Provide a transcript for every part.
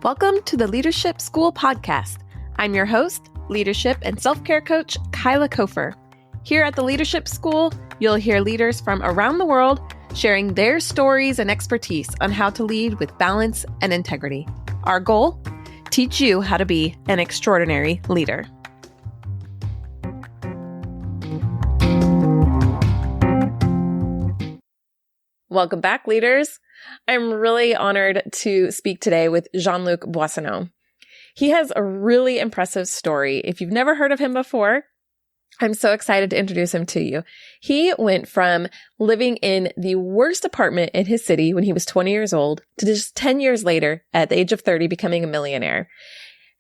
Welcome to the Leadership School podcast. I'm your host, leadership and self-care coach, Kyla Kofer. Here at the Leadership School, you'll hear leaders from around the world sharing their stories and expertise on how to lead with balance and integrity. Our goal? Teach you how to be an extraordinary leader. Welcome back, leaders. I'm really honored to speak today with Jean-Luc Boissonneault. He has a really impressive story. If you've never heard of him before, I'm so excited to introduce him to you. He went from living in the worst apartment in his city when he was 20 years old to just 10 years later, at the age of 30, becoming a millionaire.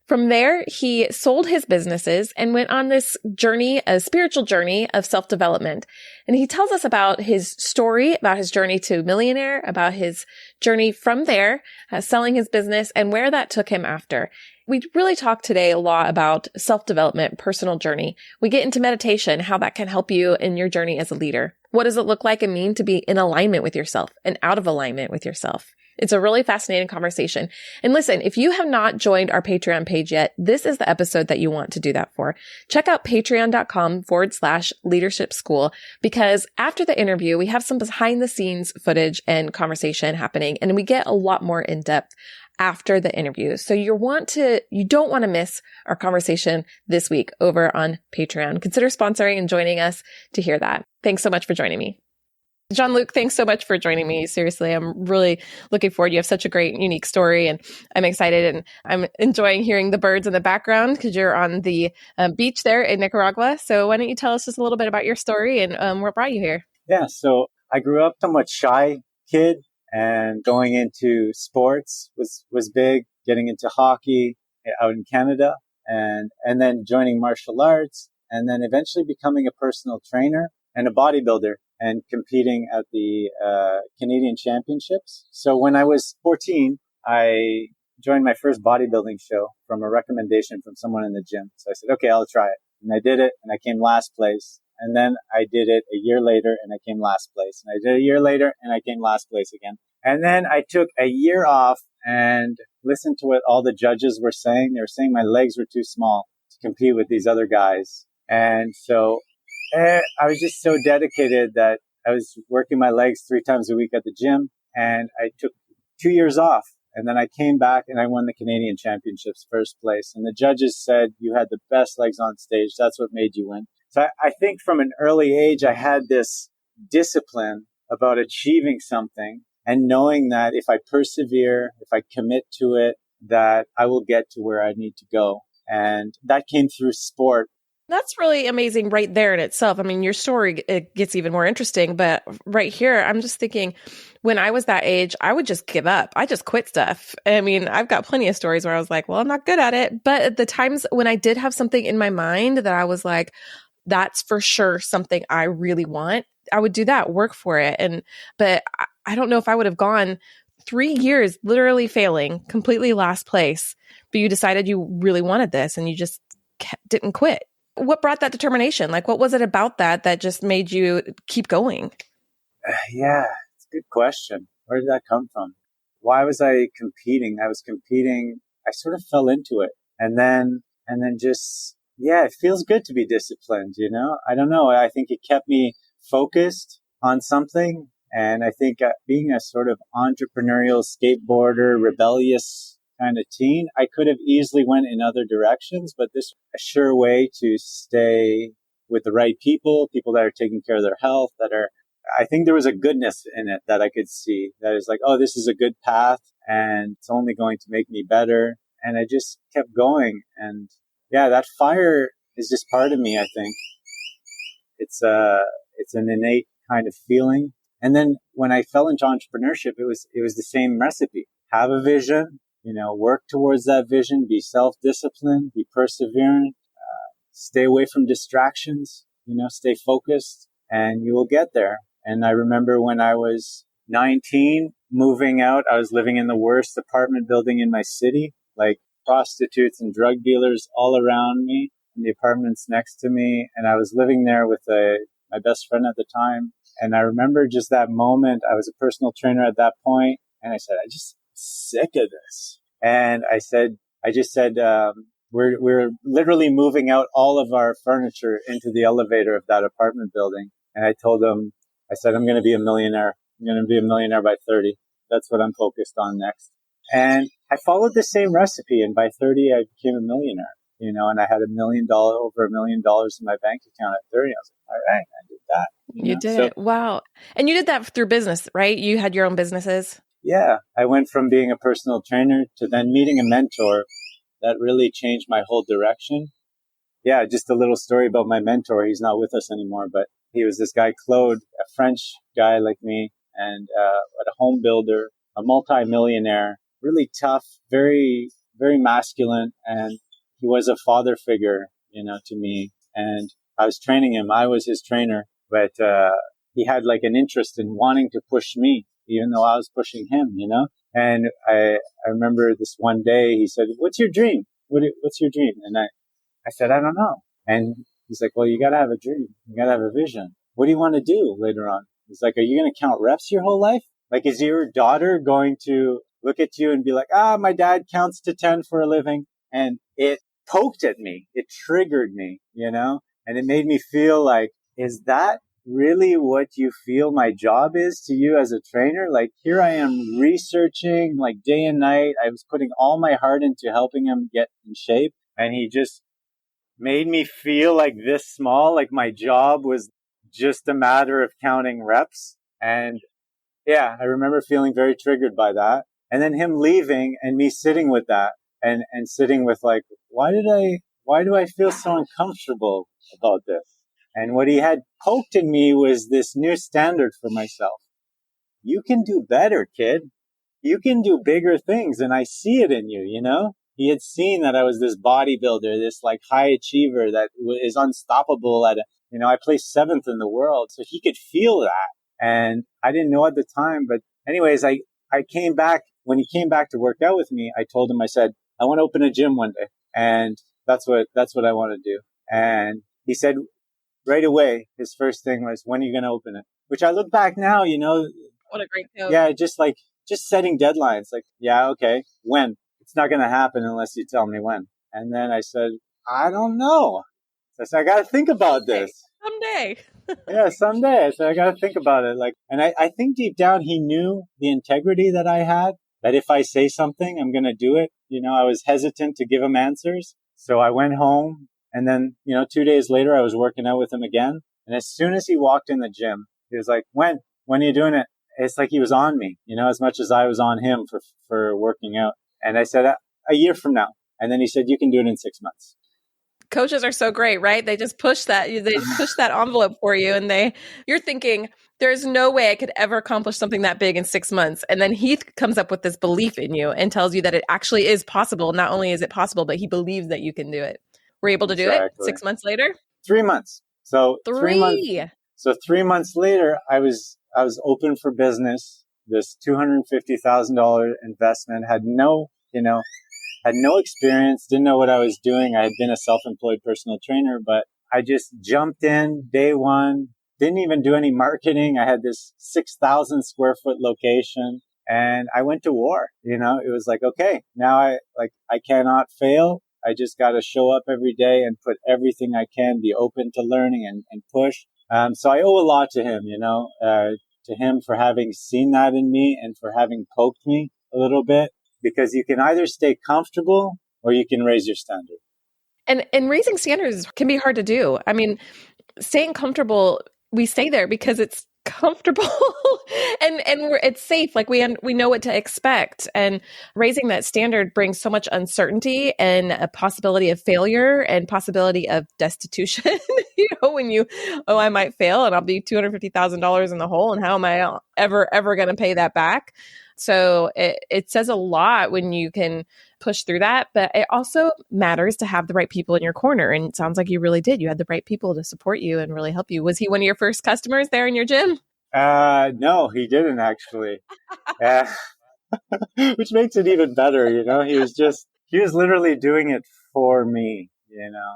From there, he sold his businesses and went on this journey, a spiritual journey of self-development. And he tells us about his story, about his journey to millionaire, about his journey from there, selling his business, and where that took him after. We really talk today a lot about self-development, personal journey. We get into meditation, how that can help you in your journey as a leader. What does it look like and mean to be in alignment with yourself and out of alignment with yourself? It's a really fascinating conversation. And listen, if you have not joined our Patreon page yet, this is the episode that you want to do that for. Check out patreon.com/leadership school, because after the interview, we have some behind the scenes footage and conversation happening, and we get a lot more in depth after the interview. So you don't want to miss our conversation this week over on Patreon. Consider sponsoring and joining us to hear that. Thanks so much for joining me. Jean-Luc, thanks so much for joining me. Seriously, I'm really looking forward. You have such a great, unique story, and I'm excited, and I'm enjoying hearing the birds in the background because you're on the beach there in Nicaragua. So why don't you tell us just a little bit about your story and what brought you here? Yeah, so I grew up somewhat shy kid, and going into sports was big, getting into hockey out in Canada, and then joining martial arts, and then eventually becoming a personal trainer and a bodybuilder, and competing at the Canadian Championships. So when I was 14, I joined my first bodybuilding show from a recommendation from someone in the gym. So I said, okay, I'll try it. And I did it, and I came last place. And then I did it a year later, and I came last place. And I did it a year later, and I came last place again. And then I took a year off and listened to what all the judges were saying. They were saying my legs were too small to compete with these other guys. And so I was just so dedicated that I was working my legs 3 times a week at the gym, and I took 2 years off, and then I came back and I won the Canadian Championships first place. And the judges said, you had the best legs on stage. That's what made you win. So I think from an early age, I had this discipline about achieving something and knowing that if I persevere, if I commit to it, that I will get to where I need to go. And that came through sport. That's really amazing right there in itself. I mean, your story, it gets even more interesting, but right here, I'm just thinking when I was that age, I would just give up. I just quit stuff. I mean, I've got plenty of stories where I was like, well, I'm not good at it. But at the times when I did have something in my mind that I was like, that's for sure something I really want, I would do that, work for it. But I don't know if I would have gone 3 years literally failing, completely last place, but you decided you really wanted this and you just didn't quit. What brought that determination? Like, what was it about that just made you keep going? Yeah, it's a good question. Where did that come from? Why was I competing? I was competing. I sort of fell into it. And then just, yeah, it feels good to be disciplined, you know? I don't know. I think it kept me focused on something. And I think being a sort of entrepreneurial skateboarder, rebellious kind of teen, I could have easily went in other directions, but this was a sure way to stay with the right people that are taking care of their health, I think there was a goodness in it that I could see that is like, oh, this is a good path and it's only going to make me better. And I just kept going. And yeah, that fire is just part of me, I think. It's an innate kind of feeling. And then when I fell into entrepreneurship, it was the same recipe. Have a vision, work towards that vision, be self-disciplined, be perseverant, stay away from distractions, stay focused, and you will get there. And I remember when I was 19, moving out, I was living in the worst apartment building in my city, like prostitutes and drug dealers all around me, in the apartments next to me. And I was living there with my best friend at the time. And I remember just that moment. I was a personal trainer at that point, and I said, I'm just sick of this. And I just said, we're literally moving out all of our furniture into the elevator of that apartment building. And I told him, I said, I'm going to be a millionaire. I'm going to be a millionaire by 30. That's what I'm focused on next. And I followed the same recipe. And by 30, I became a millionaire, and I had over $1 million in my bank account at 30. I was like, all right, I did that. You did it. Wow. And you did that through business, right? You had your own businesses. Yeah. I went from being a personal trainer to then meeting a mentor that really changed my whole direction. Yeah. Just a little story about my mentor. He's not with us anymore, but he was this guy, Claude, a French guy like me, and a home builder, a multi-millionaire, really tough, very, very masculine. And he was a father figure, to me. And I was training him. I was his trainer, but he had like an interest in wanting to push me, even though I was pushing him, And I remember this one day he said, "What's your dream? What's your dream?" And I said, "I don't know." And he's like, "Well, you got to have a dream. You got to have a vision. What do you want to do later on?" He's like, "Are you going to count reps your whole life? Like, is your daughter going to look at you and be like, my dad counts to 10 for a living?" And it poked at me. It triggered me, and it made me feel like, is that really what you feel my job is to you as a trainer? Like, here I am researching like day and night. I was putting all my heart into helping him get in shape. And he just made me feel like this small, like my job was just a matter of counting reps. And yeah, I remember feeling very triggered by that. And then him leaving and me sitting with that and sitting with like, why do I feel so uncomfortable about this? And what he had poked in me was this new standard for myself. You can do better, kid. You can do bigger things. And I see it in you, He had seen that I was this bodybuilder, this like high achiever that is unstoppable I placed 7th in the world. So he could feel that. And I didn't know at the time, but anyways, I came back. When he came back to work out with me, I told him, I said, I want to open a gym one day. And that's what I want to do. And he said right away, his first thing was, when are you going to open it? Which I look back now, What a great quote. Yeah, just setting deadlines. Like, yeah, okay. When? It's not going to happen unless you tell me when. And then I said, I don't know. So I said, I got to think about this. Someday. Yeah, someday. I said, I got to think about it. And I think deep down he knew the integrity that I had, that if I say something, I'm going to do it. I was hesitant to give him answers. So I went home, and then, 2 days later, I was working out with him again. And as soon as he walked in the gym, he was like, when are you doing it? It's like he was on me, as much as I was on him for working out. And I said, a year from now. And then he said, you can do it in 6 months. Coaches are so great, right? They just push that envelope for you, and you're thinking, there's no way I could ever accomplish something that big in 6 months. And then he comes up with this belief in you and tells you that it actually is possible. Not only is it possible, but he believes that you can do it. Were you able to do it 6 months later? 3 months. So 3 months. So 3 months later, I was open for business. This $250,000 investment, had no experience, didn't know what I was doing. I had been a self-employed personal trainer, but I just jumped in day one, didn't even do any marketing. I had this 6,000 square foot location, and I went to war. It was like, okay, now I cannot fail. I just got to show up every day and put everything I can, be open to learning and push. So I owe a lot to him, to him for having seen that in me and for having poked me a little bit. Because you can either stay comfortable or you can raise your standard. And raising standards can be hard to do. I mean, staying comfortable, we stay there because it's comfortable and it's safe. Like we know what to expect. And raising that standard brings so much uncertainty and a possibility of failure and possibility of destitution. When I might fail and I'll be $250,000 in the hole, and how am I ever going to pay that back? So it says a lot when you can push through that, but it also matters to have the right people in your corner. And it sounds like you really did. You had the right people to support you and really help you. Was he one of your first customers there in your gym? No, he didn't actually. Which makes it even better. He was literally doing it for me,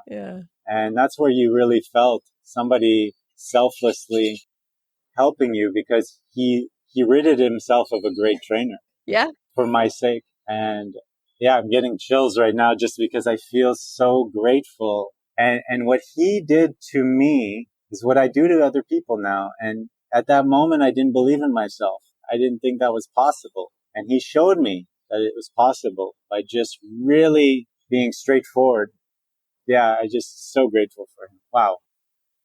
Yeah. And that's where you really felt somebody selflessly helping you, because he ridded himself of a great trainer. Yeah. For my sake. And Yeah, I'm getting chills right now just because I feel so grateful. And what he did to me is what I do to other people now. And at that moment, I didn't believe in myself. I didn't think that was possible. And he showed me that it was possible by just really being straightforward. Yeah, I just so grateful for him. Wow.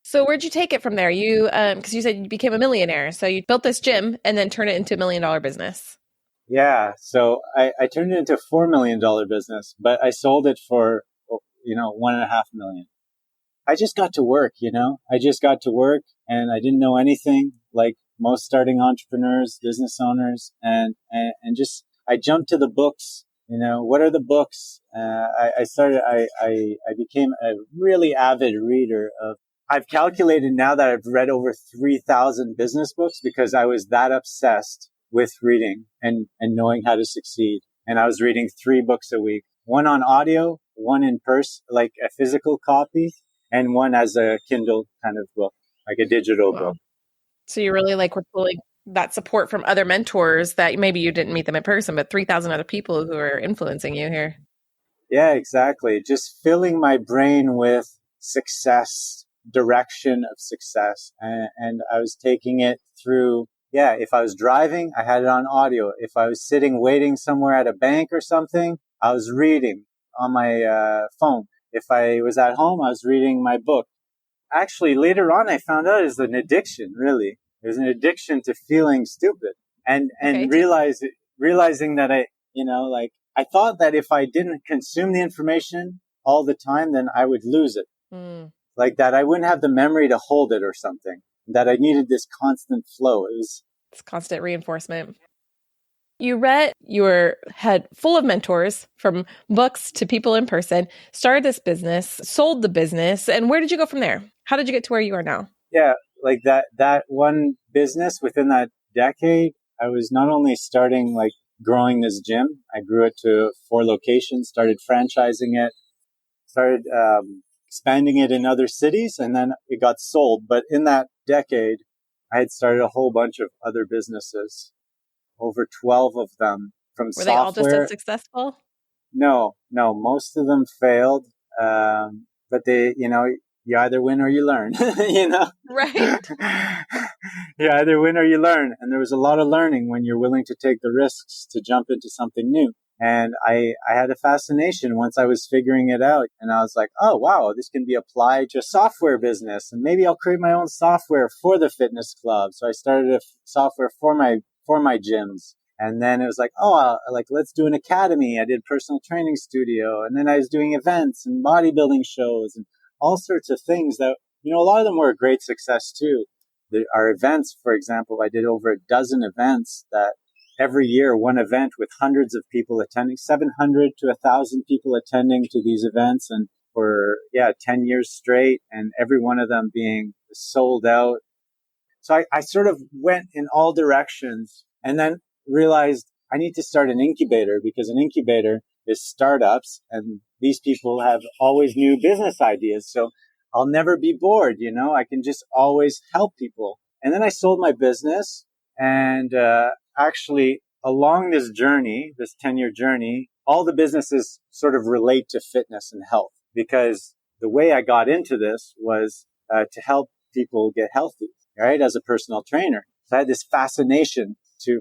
So where'd you take it from there? You, because you said you became a millionaire. So you built this gym and then turned it into $1 million business. Yeah. So I turned it into a $4 million business, but I sold it for, 1.5 million. I just got to work, I just got to work and I didn't know anything like most starting entrepreneurs, business owners, and just, I jumped to the books, what are the books? I became a really avid reader of, I've calculated now that I've read over 3,000 business books because I was that obsessed with reading and knowing how to succeed. And I was reading 3 books a week, one on audio, one in person, like a physical copy, and one as a Kindle kind of book, like a digital book. So you really were pulling that support from other mentors that maybe you didn't meet them in person, but 3,000 other people who are influencing you here. Yeah, exactly. Just filling my brain with success, direction of success. And I was taking it through, if I was driving, I had it on audio. If I was sitting waiting somewhere at a bank or something, I was reading on my phone. If I was at home, I was reading my book. Actually, later on, I found out it's an addiction, really. There's an addiction to feeling stupid and realizing that I thought that if I didn't consume the information all the time, then I would lose it. Like that I wouldn't have the memory to hold it or something, that I needed this constant flow. It's constant reinforcement. You read your head full of mentors, from books to people in person, started this business, sold the business. And where did you go from there? How did you get to where you are now? Yeah, like that one business within that decade, I was not only starting growing this gym, I grew it to 4 locations, started franchising it, started expanding it in other cities, and then it got sold. But in that decade, I had started a whole bunch of other businesses, over 12 of them, from Were software. They all just as successful? No, most of them failed. But they, you either win or you learn, Right. You either win or you learn. And there was a lot of learning when you're willing to take the risks to jump into something new. And I had a fascination once I was figuring it out. And I was like, oh, wow, this can be applied to a software business. And maybe I'll create my own software for the fitness club. So I started a software for my gyms. And then it was like, let's do an academy. I did personal training studio. And then I was doing events and bodybuilding shows and all sorts of things that, a lot of them were a great success too. Our events, for example, I did over a dozen events that every year, one event with hundreds of people attending, 700 to 1,000 people attending to these events. And for, 10 years straight, and every one of them being sold out. So I sort of went in all directions and then realized I need to start an incubator, because an incubator is startups and these people have always new business ideas. So I'll never be bored. I can just always help people. And then I sold my business, and actually along this journey, this 10-year journey, all the businesses sort of relate to fitness and health, because the way I got into this was to help people get healthy, right? As a personal trainer. So I had this fascination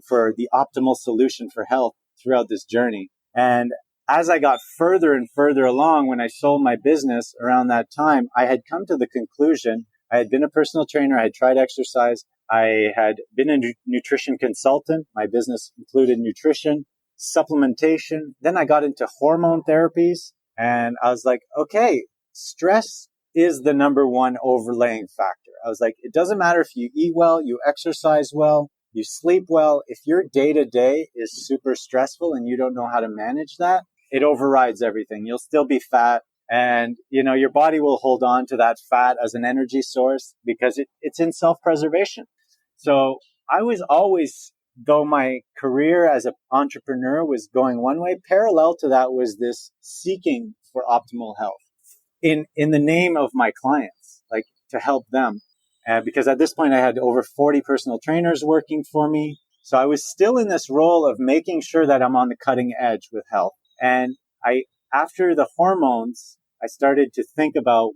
for the optimal solution for health throughout this journey. And as I got further and further along, when I sold my business around that time, I had come to the conclusion, I had been a personal trainer, I had tried exercise, I had been a nutrition consultant. My business included nutrition, supplementation. Then I got into hormone therapies, and I was like, okay, stress is the number one overlaying factor. I was like, it doesn't matter if you eat well, you exercise well, you sleep well. If your day-to-day is super stressful and you don't know how to manage that, it overrides everything. You'll still be fat, and your body will hold on to that fat as an energy source because it's in self-preservation. So I was always, though my career as an entrepreneur was going one way, parallel to that was this seeking for optimal health in the name of my clients, like to help them. Because at this point I had over 40 personal trainers working for me. So I was still in this role of making sure that I'm on the cutting edge with health And after the hormones, I started to think about,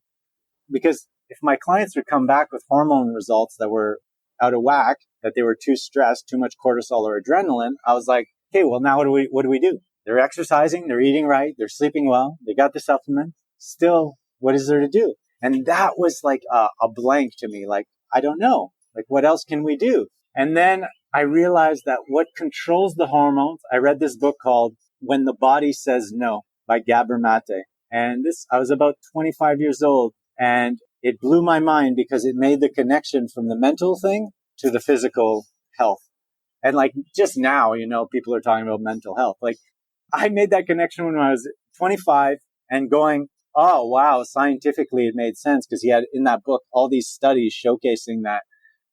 because if my clients would come back with hormone results that were out of whack, that they were too stressed, too much cortisol or adrenaline, I was like, okay, well, now what do we do? They're exercising, they're eating right, they're sleeping well, they got the supplement. Still, what is there to do? And that was like a blank to me. Like, I don't know. Like, what else can we do? And then I realized that what controls the hormones, I read this book called When the Body Says No by Gabor Mate. And I was about 25 years old, and it blew my mind because it made the connection from the mental thing to the physical health. And like just now, people are talking about mental health. Like I made that connection when I was 25 and going, oh, wow, scientifically it made sense, because he had in that book all these studies showcasing that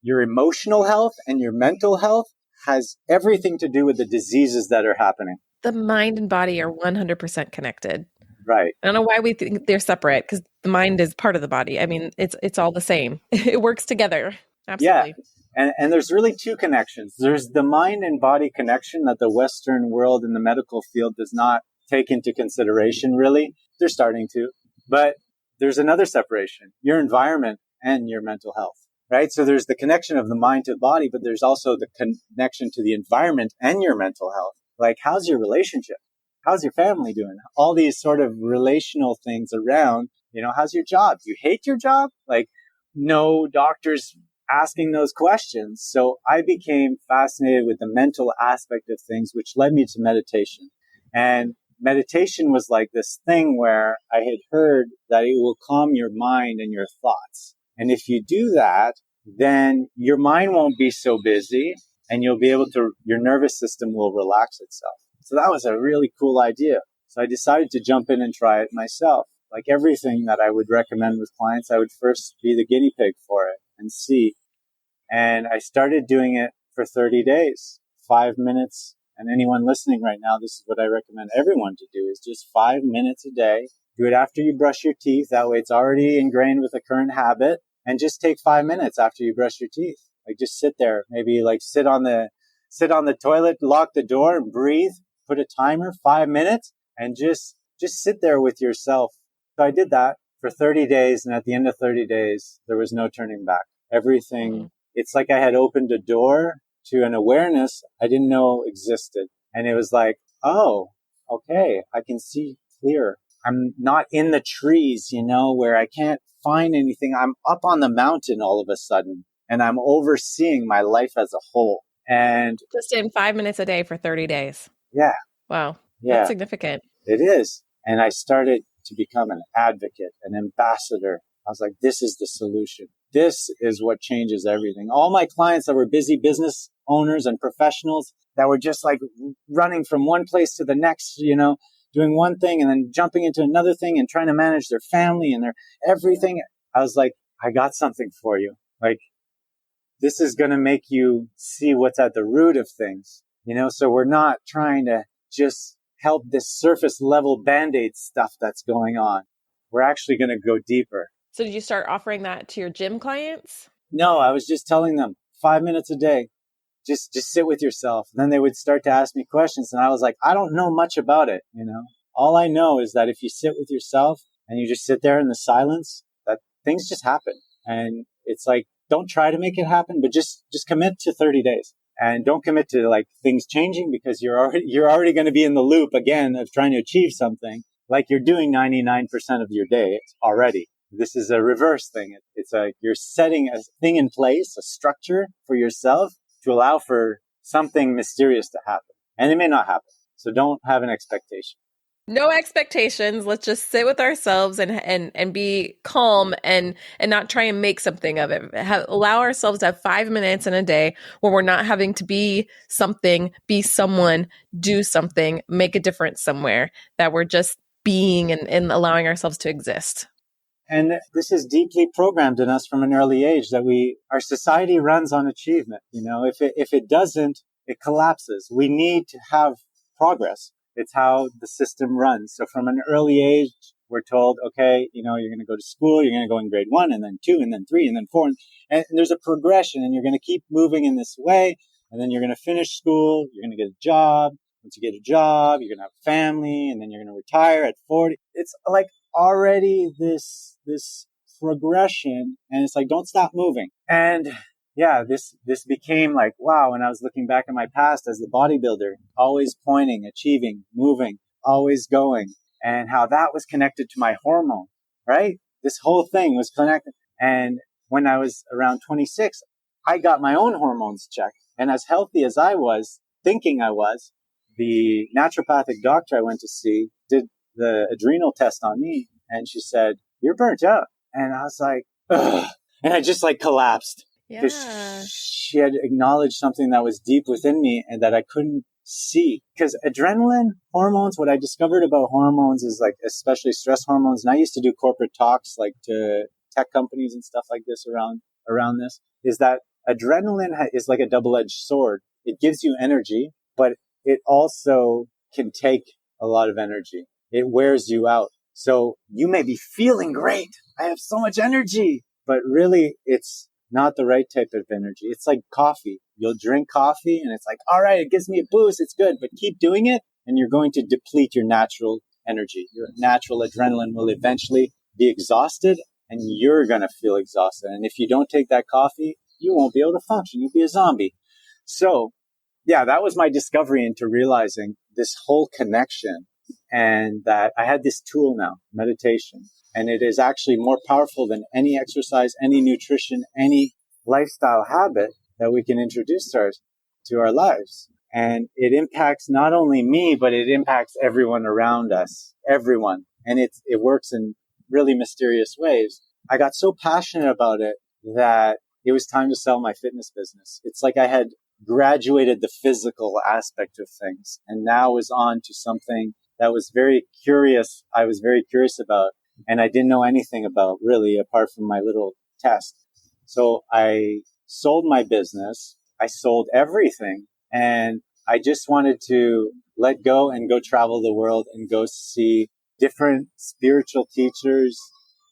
your emotional health and your mental health has everything to do with the diseases that are happening. The mind and body are 100% connected. Right. I don't know why we think they're separate, because the mind is part of the body. I mean, it's all the same. It works together. Absolutely. Yeah. And there's really two connections. There's the mind and body connection that the Western world in the medical field does not take into consideration, really. They're starting to. But there's another separation, your environment and your mental health, right? So there's the connection of the mind to the body, but there's also the connection to the environment and your mental health. Like, how's your relationship? How's your family doing? All these sort of relational things around, how's your job? You hate your job? Like, no doctors asking those questions. So I became fascinated with the mental aspect of things, which led me to meditation. And meditation was like this thing where I had heard that it will calm your mind and your thoughts. And if you do that, then your mind won't be so busy, and you'll be able to, your nervous system will relax itself. So that was a really cool idea. So I decided to jump in and try it myself. Like everything that I would recommend with clients, I would first be the guinea pig for it and see. And I started doing it for 30 days, 5 minutes. And anyone listening right now, this is what I recommend everyone to do, is just 5 minutes a day. Do it after you brush your teeth. That way it's already ingrained with a current habit. And just take 5 minutes after you brush your teeth. Like just sit there, maybe like sit on the toilet, lock the door and breathe, put a timer, 5 minutes, and just sit there with yourself. So I did that for 30 days. And at the end of 30 days, there was no turning back. Everything, it's like I had opened a door to an awareness I didn't know existed. And it was like, oh, okay, I can see clear. I'm not in the trees, where I can't find anything. I'm up on the mountain all of a sudden, and I'm overseeing my life as a whole. And just in 5 minutes a day for 30 days. Yeah. Wow. Yeah. That's significant. It is. And I started to become an advocate, an ambassador. I was like, this is the solution. This is what changes everything. All my clients that were busy business owners and professionals that were just like running from one place to the next, doing one thing and then jumping into another thing and trying to manage their family and their everything. I was like, I got something for you. Like, this is going to make you see what's at the root of things, so we're not trying to just help this surface level Band-Aid stuff that's going on. We're actually going to go deeper. So did you start offering that to your gym clients? No, I was just telling them 5 minutes a day. Just sit with yourself. And then they would start to ask me questions. And I was like, I don't know much about it. All I know is that if you sit with yourself and you just sit there in the silence, that things just happen. And it's like, don't try to make it happen, but just commit to 30 days. And don't commit to like things changing, because you're already going to be in the loop again of trying to achieve something like you're doing 99% of your day already. This is a reverse thing. It's you're setting a thing in place, a structure for yourself to allow for something mysterious to happen. And it may not happen. So don't have an expectation. No expectations. Let's just sit with ourselves and be calm and not try and make something of it. Allow ourselves to have 5 minutes in a day where we're not having to be something, be someone, do something, make a difference somewhere, that we're just being and allowing ourselves to exist. And this is deeply programmed in us from an early age, that our society runs on achievement. If it doesn't, it collapses. We need to have progress. It's how the system runs. So from an early age, we're told, okay, you're going to go to school, you're going to go in grade 1 and then 2 and then 3 and then 4. And there's a progression, and you're going to keep moving in this way. And then you're going to finish school, you're going to get a job, once you get a job, you're going to have a family, and then you're going to retire at 40. It's like already this progression, and it's like, don't stop moving. And yeah, this became like, wow, when I was looking back at my past as the bodybuilder, always pointing, achieving, moving, always going, and how that was connected to my hormone, right? This whole thing was connected. And when I was around 26, I got my own hormones checked. And as healthy as I was, thinking I was, the naturopathic doctor I went to see did the adrenal test on me. And she said, "You're burnt out." And I was like, ugh. And I just like collapsed. Yeah. She had acknowledged something that was deep within me and that I couldn't see. Because adrenaline, hormones, what I discovered about hormones is like, especially stress hormones. And I used to do corporate talks like to tech companies and stuff like this around this, is that adrenaline is like a double-edged sword. It gives you energy, but it also can take a lot of energy. It wears you out. So you may be feeling great. I have so much energy, but really it's not the right type of energy. It's like coffee. You'll drink coffee and it's like, all right, it gives me a boost. It's good, but keep doing it and you're going to deplete your natural energy. Your natural adrenaline will eventually be exhausted and you're going to feel exhausted. And if you don't take that coffee, you won't be able to function. You'll be a zombie. So yeah, that was my discovery into realizing this whole connection, and that I had this tool now, meditation. And it is actually more powerful than any exercise, any nutrition, any lifestyle habit that we can introduce to our lives. And it impacts not only me, but it impacts everyone around us, everyone. And it works in really mysterious ways. I got so passionate about it that it was time to sell my fitness business. It's like I had graduated the physical aspect of things and now was on to something that was very curious. I was very curious about, and I didn't know anything about really apart from my little test. So I sold my business. I sold everything, and I just wanted to let go and go travel the world and go see different spiritual teachers,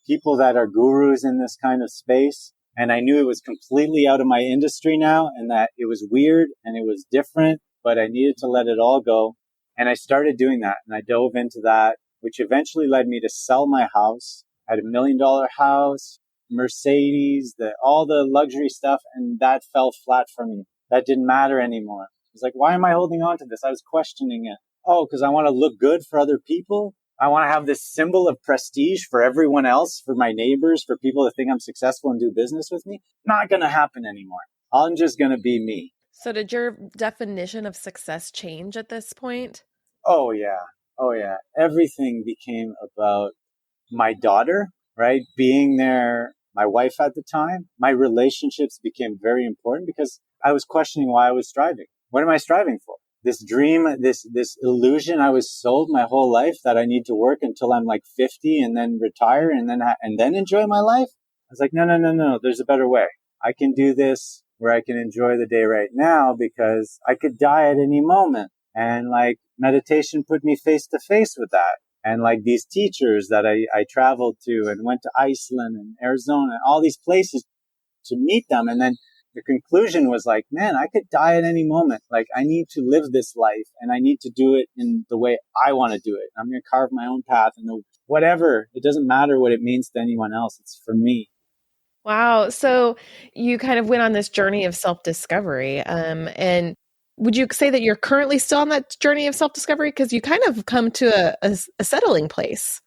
people that are gurus in this kind of space. And I knew it was completely out of my industry now and that it was weird and it was different, but I needed to let it all go. And I started doing that and I dove into that, which eventually led me to sell my house. I had $1 million house, Mercedes, all the luxury stuff, and that fell flat for me. That didn't matter anymore. I was like, why am I holding on to this? I was questioning it. Oh, because I want to look good for other people. I want to have this symbol of prestige for everyone else, for my neighbors, for people that think I'm successful and do business with me. Not going to happen anymore. I'm just going to be me. So did your definition of success change at this point? Oh, yeah. Oh, yeah. Everything became about my daughter, right? Being there, my wife at the time. My relationships became very important because I was questioning why I was striving. What am I striving for? This dream, this illusion I was sold my whole life that I need to work until I'm like 50 and then retire and then enjoy my life. I was like, no. There's a better way. I can do this where I can enjoy the day right now because I could die at any moment. And like meditation put me face to face with that. And like these teachers that I traveled to and went to Iceland and Arizona and all these places to meet them. And then the conclusion was like, man, I could die at any moment. Like I need to live this life and I need to do it in the way I want to do it. I'm going to carve my own path and whatever. It doesn't matter what it means to anyone else. It's for me. Wow. So you kind of went on this journey of self-discovery. And would you say that you're currently still on that journey of self-discovery? Because you kind of come to a settling place.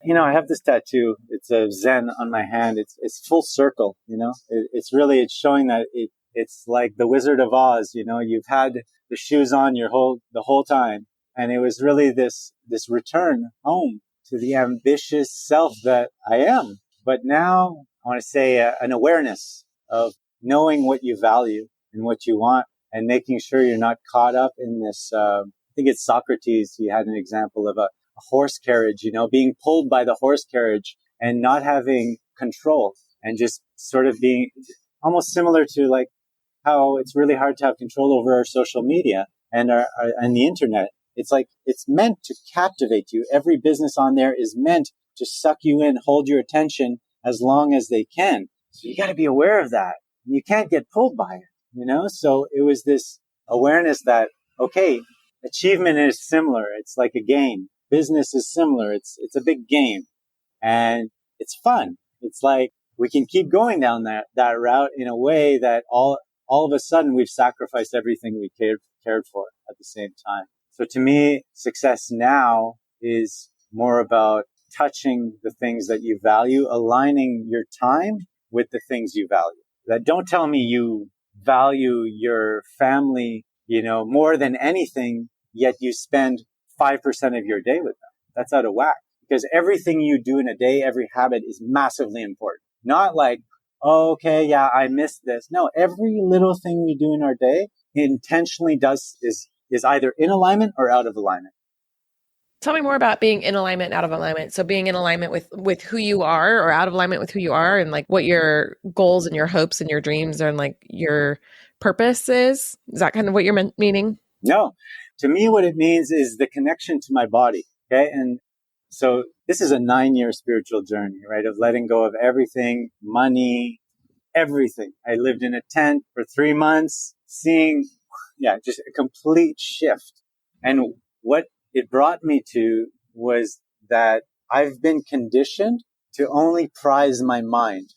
You know, I have this tattoo. It's a Zen on my hand. It's full circle, you know, it's showing that it's like the Wizard of Oz, you know, you've had the shoes on the whole time. And it was really this return home to the ambitious self that I am. But now I want to say an awareness of knowing what you value and what you want and making sure you're not caught up in this. I think it's Socrates. He had an example of a horse carriage, you know, being pulled by the horse carriage and not having control and just sort of being almost similar to like how it's really hard to have control over our social media and and the internet. It's like it's meant to captivate you. Every business on there is meant to suck you in, hold your attention as long as they can. So you got to be aware of that. You can't get pulled by it, you know? So it was this awareness that, okay, Achievement is similar. It's like a game. Business is similar. It's a big game, and it's fun. It's like we can keep going down that route in a way that all of a sudden we've sacrificed everything we cared for at the same time. So to me, success now is more about touching the things that you value, aligning your time with the things you value. That don't tell me you value your family, more than anything, yet you spend 5% of your day with them. That's out of whack, because everything you do in a day, every habit is massively important. Not like, oh, okay, yeah, I missed this. No, every little thing we do in our day intentionally is either in alignment or out of alignment. Tell me more about being in alignment and out of alignment. So being in alignment with who you are, or out of alignment with who you are, and like what your goals and your hopes and your dreams are, and like your purpose is. Is that kind of what you're meaning? No. To me, what it means is the connection to my body. Okay. And so this is a 9-year spiritual journey, right? Of letting go of everything, money, everything. I lived in a tent for 3 months, seeing, just a complete shift. And what it brought me to was that I've been conditioned to only prize my mind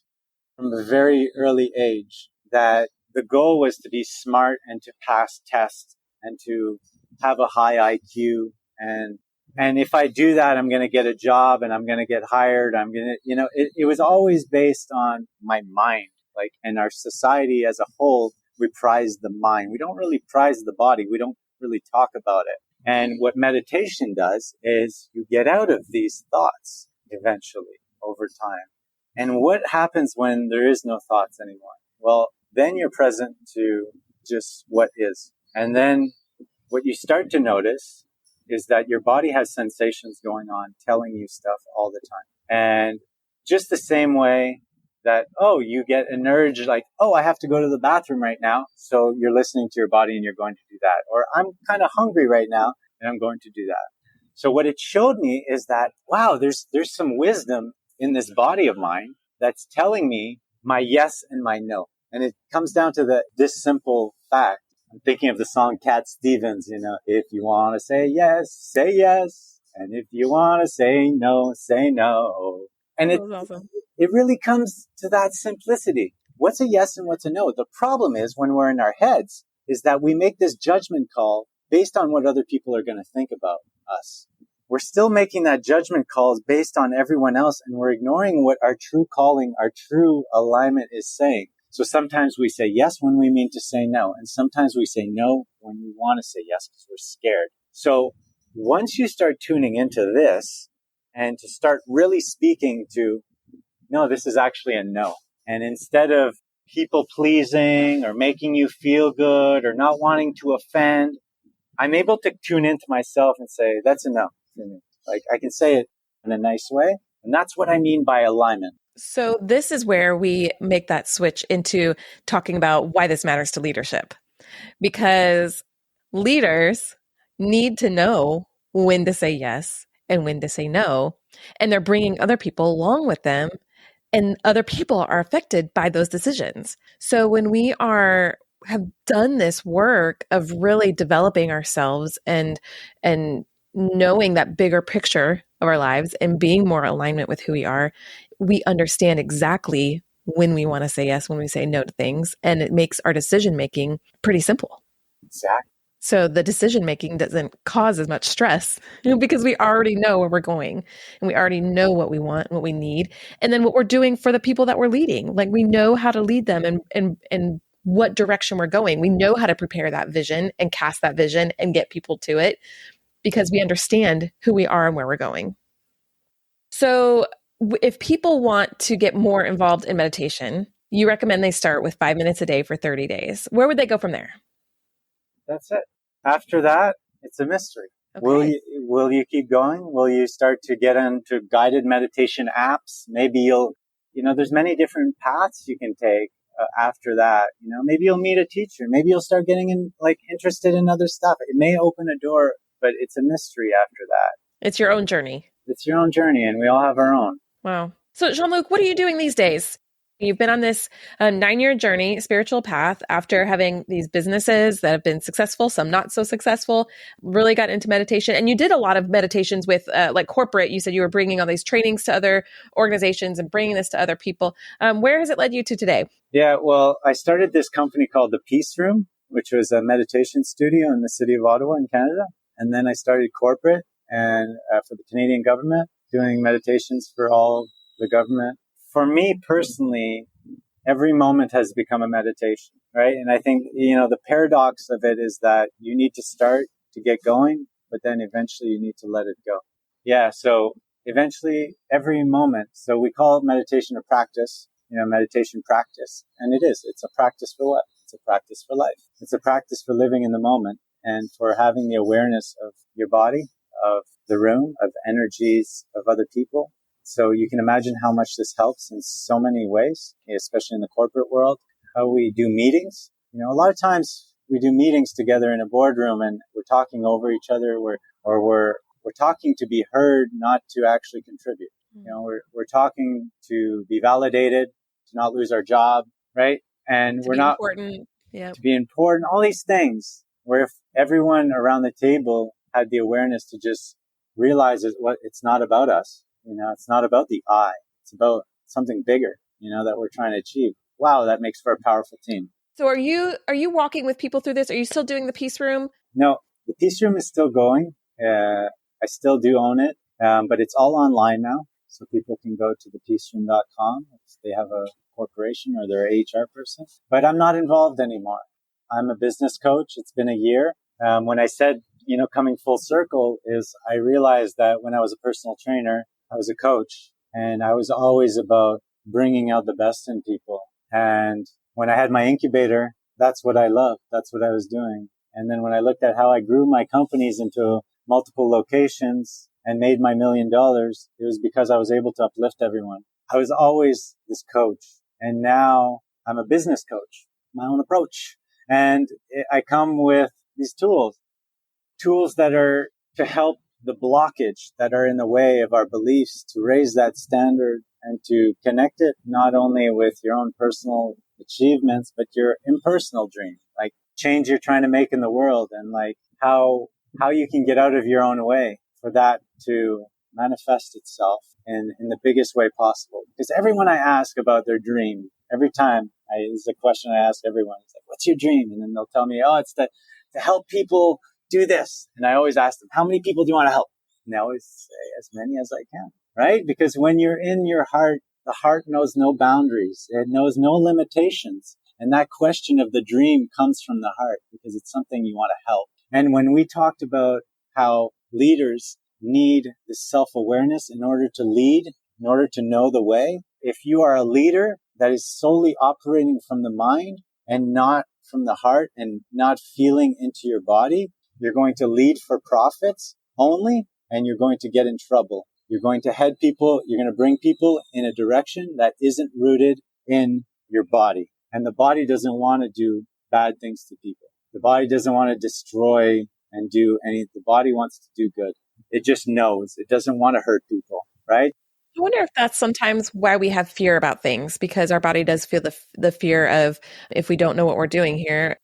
from a very early age, that the goal was to be smart and to pass tests and to have a high IQ. And if I do that, I'm going to get a job and I'm going to get hired. I'm going to, it was always based on my mind. Like in our society as a whole, we prize the mind. We don't really prize the body. We don't really talk about it. And what meditation does is you get out of these thoughts eventually over time. And what happens when there is no thoughts anymore? Well, then you're present to just what is. And then what you start to notice is that your body has sensations going on, telling you stuff all the time. And just the same way that, you get an urge like, I have to go to the bathroom right now. So you're listening to your body and you're going to do that. Or I'm kind of hungry right now and I'm going to do that. So what it showed me is that, wow, there's some wisdom in this body of mine that's telling me my yes and my no. And it comes down to this simple fact. I'm thinking of the song Cat Stevens, if you want to say yes, say yes. And if you want to say no, say no. And Awesome. It really comes to that simplicity. What's a yes and what's a no? The problem is when we're in our heads is that we make this judgment call based on what other people are going to think about us. We're still making that judgment calls based on everyone else, and we're ignoring what our true calling, our true alignment is saying. So sometimes we say yes when we mean to say no, and sometimes we say no when we want to say yes because we're scared. So once you start tuning into this and to start really speaking to, no, this is actually a no. And instead of people pleasing or making you feel good or not wanting to offend, I'm able to tune into myself and say, that's a no for me. Like I can say it in a nice way. And that's what I mean by alignment. So this is where we make that switch into talking about why this matters to leadership, because leaders need to know when to say yes and when to say no, and they're bringing other people along with them, and other people are affected by those decisions. So when we have done this work of really developing ourselves and knowing that bigger picture of our lives and being more alignment with who we are, we understand exactly when we want to say yes, when we say no to things, and it makes our decision making pretty simple. Exactly. So the decision making doesn't cause as much stress because we already know where we're going and we already know what we want, what we need, and then what we're doing for the people that we're leading. Like we know how to lead them and what direction we're going. We know how to prepare that vision and cast that vision and get people to it because we understand who we are and where we're going. So if people want to get more involved in meditation, you recommend they start with 5 minutes a day for 30 days. Where would they go from there? That's it. After that, it's a mystery. Okay. Will you keep going? Will you start to get into guided meditation apps? Maybe there's many different paths you can take after that. Maybe you'll meet a teacher. Maybe you'll start getting interested in other stuff. It may open a door, but it's a mystery after that. It's your own journey. It's your own journey, and we all have our own. Wow. So Jean-Luc, what are you doing these days? You've been on this 9-year journey, spiritual path after having these businesses that have been successful, some not so successful, really got into meditation. And you did a lot of meditations with like corporate. You said you were bringing all these trainings to other organizations and bringing this to other people. Where has it led you to today? Yeah, well, I started this company called The Peace Room, which was a meditation studio in the city of Ottawa in Canada. And then I started corporate and for the Canadian government, doing meditations for all the government. For me personally, every moment has become a meditation, right? And I think, the paradox of it is that you need to start to get going, but then eventually you need to let it go. Yeah, so eventually every moment, so we call it meditation a practice, meditation practice. And it is. It's a practice for what? It's a practice for life. It's a practice for living in the moment and for having the awareness of your body, of the room, of energies of other people. So you can imagine how much this helps in so many ways, especially in the corporate world, how we do meetings. A lot of times we do meetings together in a boardroom and we're talking over each other, we're talking to be heard, not to actually contribute. We're talking to be validated, to not lose our job, right? And To we're be not important. Yeah. to be important, all these things where if everyone around the table had the awareness to just realize it's not about us. It's not about the I. It's about something bigger, that we're trying to achieve. Wow, that makes for a powerful team. So are you walking with people through this? Are you still doing the Peace Room? No, the Peace Room is still going. I still do own it, but it's all online now. So people can go to thepeaceroom.com if they have a corporation or they're an HR person. But I'm not involved anymore. I'm a business coach. It's been a year. When I said, coming full circle is I realized that when I was a personal trainer, I was a coach and I was always about bringing out the best in people. And when I had my incubator, that's what I loved. That's what I was doing. And then when I looked at how I grew my companies into multiple locations and made my $1 million, it was because I was able to uplift everyone. I was always this coach. And now I'm a business coach, my own approach. And I come with these tools that are to help the blockage that are in the way of our beliefs, to raise that standard and to connect it not only with your own personal achievements, but your impersonal dream, like change you're trying to make in the world and like how you can get out of your own way for that to manifest itself in the biggest way possible. Because everyone I ask about their dream, every time this is a question I ask everyone. It's like, what's your dream? And then they'll tell me, it's to help people do this. And I always ask them, how many people do you want to help? And they always say, as many as I can, right? Because when you're in your heart, the heart knows no boundaries. It knows no limitations. And that question of the dream comes from the heart because it's something you want to help. And when we talked about how leaders need this self-awareness in order to lead, in order to know the way, if you are a leader that is solely operating from the mind and not from the heart and not feeling into your body, you're going to lead for profits only, and you're going to get in trouble. You're going to head people, you're going to bring people in a direction that isn't rooted in your body. And the body doesn't want to do bad things to people. The body doesn't want to destroy and do anything. The body wants to do good. It just knows. It doesn't want to hurt people, right? I wonder if that's sometimes why we have fear about things, because our body does feel the fear of, if we don't know what we're doing here,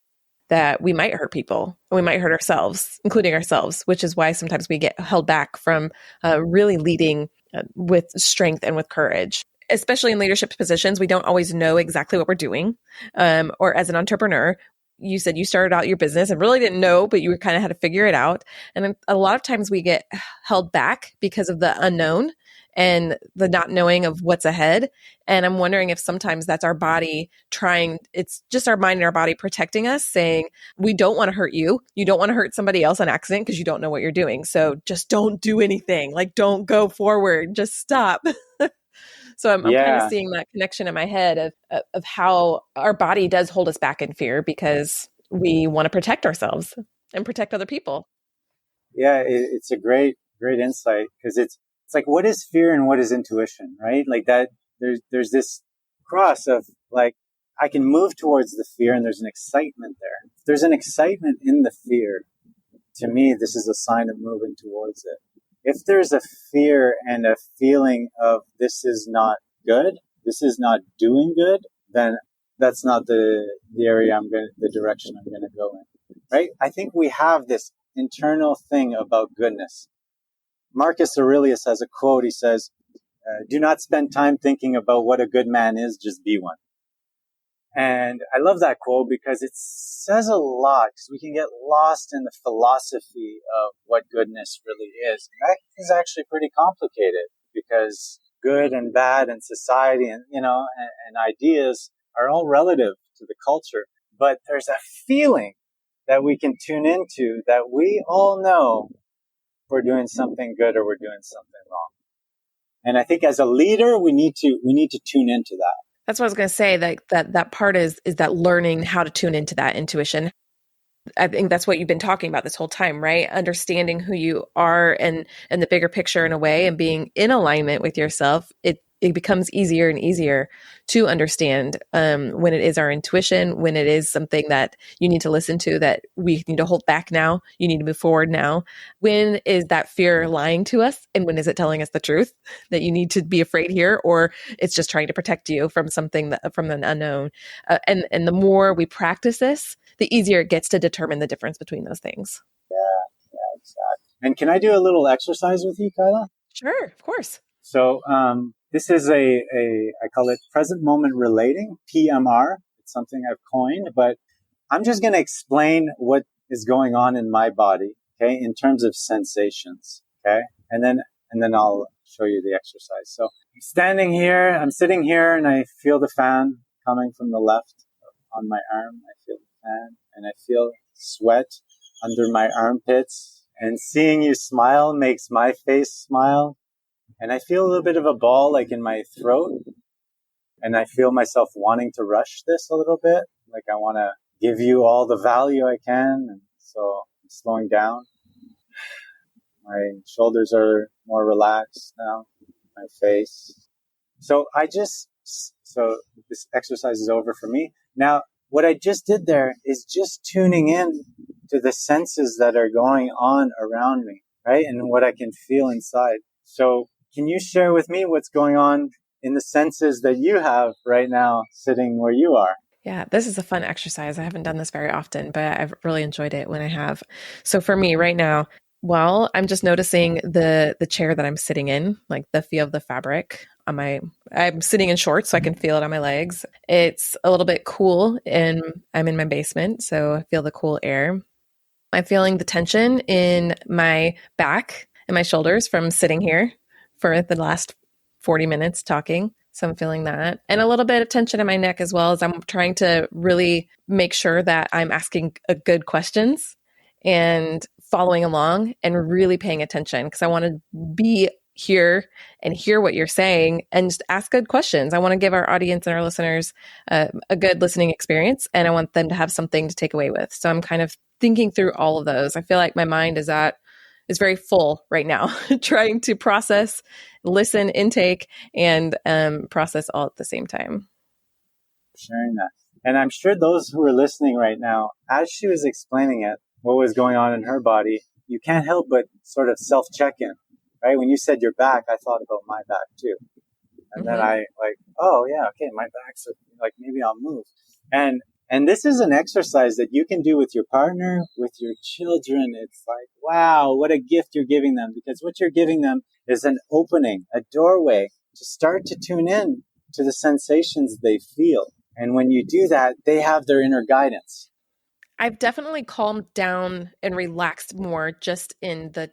that we might hurt people, and we might hurt ourselves, including ourselves, which is why sometimes we get held back from really leading with strength and with courage. Especially in leadership positions, we don't always know exactly what we're doing. Or as an entrepreneur, you said you started out your business and really didn't know, but you kind of had to figure it out. And a lot of times we get held back because of the unknown and the not knowing of what's ahead. And I'm wondering if sometimes that's our body it's just our mind and our body protecting us, saying, we don't want to hurt you. You don't want to hurt somebody else on accident because you don't know what you're doing. So just don't do anything. Like, don't go forward. Just stop. So I'm kind of seeing that connection in my head of how our body does hold us back in fear because we want to protect ourselves and protect other people. Yeah, it's a great insight, because it's like, what is fear and what is intuition, right? Like that, there's this cross of like, I can move towards the fear and there's an excitement there. If there's an excitement in the fear, to me, this is a sign of moving towards it. If there's a fear and a feeling of this is not good, this is not doing good, then that's not the area the direction I'm going to go in, right? I think we have this internal thing about goodness. Marcus Aurelius has a quote. He says, do not spend time thinking about what a good man is, just be one. And I love that quote because it says a lot, because we can get lost in the philosophy of what goodness really is. That is actually pretty complicated because good and bad and society and, and ideas are all relative to the culture. But there's a feeling that we can tune into that we all know we're doing something good or we're doing something wrong. And I think as a leader, we need to tune into that. That's what I was going to say, that part is that learning how to tune into that intuition. I think that's what you've been talking about this whole time, right? Understanding who you are and the bigger picture in a way, and being in alignment with yourself. It becomes easier and easier to understand when it is our intuition, when it is something that you need to listen to, that we need to hold back now, you need to move forward now. When is that fear lying to us? And when is it telling us the truth that you need to be afraid here, or it's just trying to protect you from something from an unknown? And the more we practice this, the easier it gets to determine the difference between those things. Yeah, exactly. And can I do a little exercise with you, Kyla? Sure, of course. So, this is I call it present moment relating, PMR. It's something I've coined, but I'm just going to explain what is going on in my body, okay, in terms of sensations, okay? And then I'll show you the exercise. So I'm sitting here and I feel the fan coming from the left on my arm. I feel the fan and I feel sweat under my armpits, and seeing you smile makes my face smile. And I feel a little bit of a ball like in my throat. And I feel myself wanting to rush this a little bit. Like I want to give you all the value I can. And so I'm slowing down. My shoulders are more relaxed now. My face. So this exercise is over for me. Now, what I just did there is just tuning in to the senses that are going on around me, right? And what I can feel inside. So, can you share with me what's going on in the senses that you have right now sitting where you are? Yeah, this is a fun exercise. I haven't done this very often, but I've really enjoyed it when I have. So for me right now, I'm just noticing the chair that I'm sitting in, like the feel of the fabric on I'm sitting in shorts, so I can feel it on my legs. It's a little bit cool, and I'm in my basement, so I feel the cool air. I'm feeling the tension in my back and my shoulders from sitting here for the last 40 minutes talking. So I'm feeling that. And a little bit of tension in my neck as well, as I'm trying to really make sure that I'm asking good questions and following along and really paying attention, because I want to be here and hear what you're saying and just ask good questions. I want to give our audience and our listeners a good listening experience, and I want them to have something to take away with. So I'm kind of thinking through all of those. I feel like my mind is very full right now, trying to process, listen, intake, and process all at the same time. Sharing that. And I'm sure those who are listening right now, as she was explaining it, what was going on in her body, you can't help but sort of self-check in, right? When you said your back, I thought about my back too. And then I oh yeah, okay, my back's like, maybe I'll move. And this is an exercise that you can do with your partner, with your children. It's like, wow, what a gift you're giving them, because what you're giving them is an opening, a doorway to start to tune in to the sensations they feel. And when you do that, they have their inner guidance. I've definitely calmed down and relaxed more just in the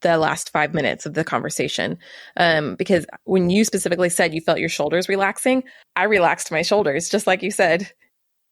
last 5 minutes of the conversation. Because when you specifically said you felt your shoulders relaxing, I relaxed my shoulders, just like you said.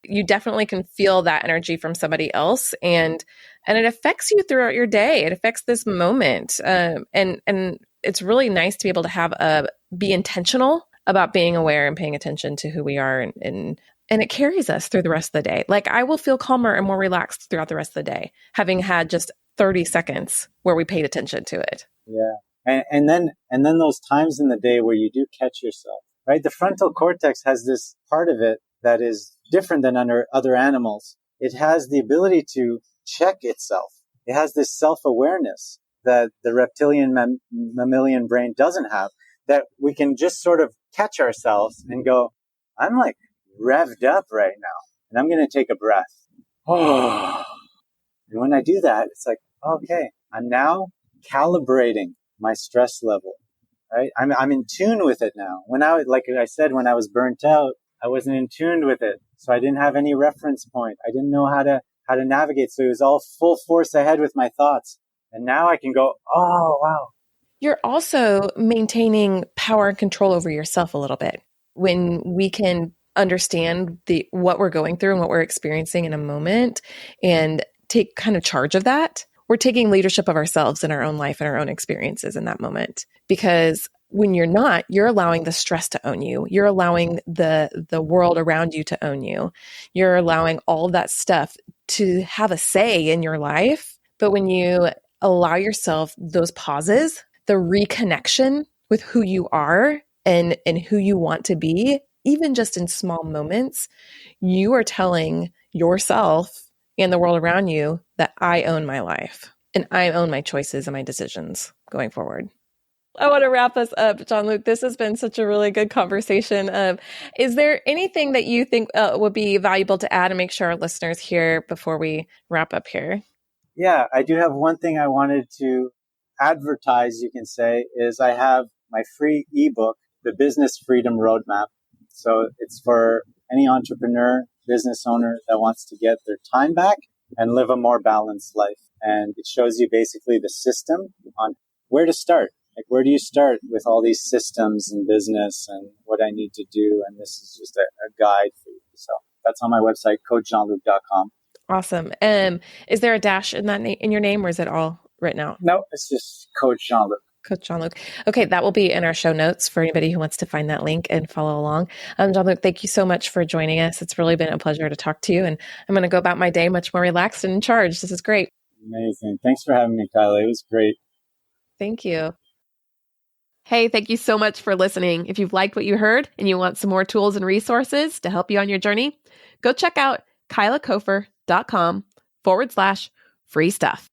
You definitely can feel that energy from somebody else, and it affects you throughout your day. It affects this moment. And it's really nice to be able to be intentional about being aware and paying attention to who we are, and it carries us through the rest of the day. Like, I will feel calmer and more relaxed throughout the rest of the day, having had just 30 seconds where we paid attention to it. Yeah. And then those times in the day where you do catch yourself, right? The frontal cortex has this part of it that is different than under other animals. It has the ability to check itself. It has this self-awareness that the reptilian mammalian brain doesn't have, that we can just sort of catch ourselves and go, I'm like revved up right now, and I'm going to take a breath. Oh. And when I do that, it's like, okay, I'm now calibrating my stress level, right? I'm in tune with it now. When like I said, when I was burnt out, I wasn't in tune with it. So I didn't have any reference point. I didn't know how to navigate. So it was all full force ahead with my thoughts. And now I can go, oh, wow. You're also maintaining power and control over yourself a little bit. When we can understand what we're going through and what we're experiencing in a moment and take kind of charge of that, we're taking leadership of ourselves in our own life and our own experiences in that moment. Because when you're not, you're allowing the stress to own you. You're allowing the world around you to own you. You're allowing all of that stuff to have a say in your life. But when you allow yourself those pauses, the reconnection with who you are and who you want to be, even just in small moments, you are telling yourself and the world around you that I own my life and I own my choices and my decisions going forward. I want to wrap us up, Jean-Luc. This has been such a really good conversation. Is there anything that you think would be valuable to add and make sure our listeners hear before we wrap up here? Yeah, I do have one thing I wanted to advertise, you can say, is I have my free ebook, The Business Freedom Roadmap. So it's for any entrepreneur, business owner that wants to get their time back and live a more balanced life. And it shows you basically the system on where to start. Like, where do you start with all these systems in business and what I need to do? And this is just a guide for you. So that's on my website, coachjeanluc.com. Awesome. Is there a dash in that in your name, or is it all written out? No, it's just Coach Jean-Luc. Coach Jean-Luc. Okay, that will be in our show notes for anybody who wants to find that link and follow along. Jean-Luc, thank you so much for joining us. It's really been a pleasure to talk to you, and I'm going to go about my day much more relaxed and in charge. This is great. Amazing. Thanks for having me, Kylie. It was great. Thank you. Hey, thank you so much for listening. If you've liked what you heard and you want some more tools and resources to help you on your journey, go check out kylakofer.com/free stuff.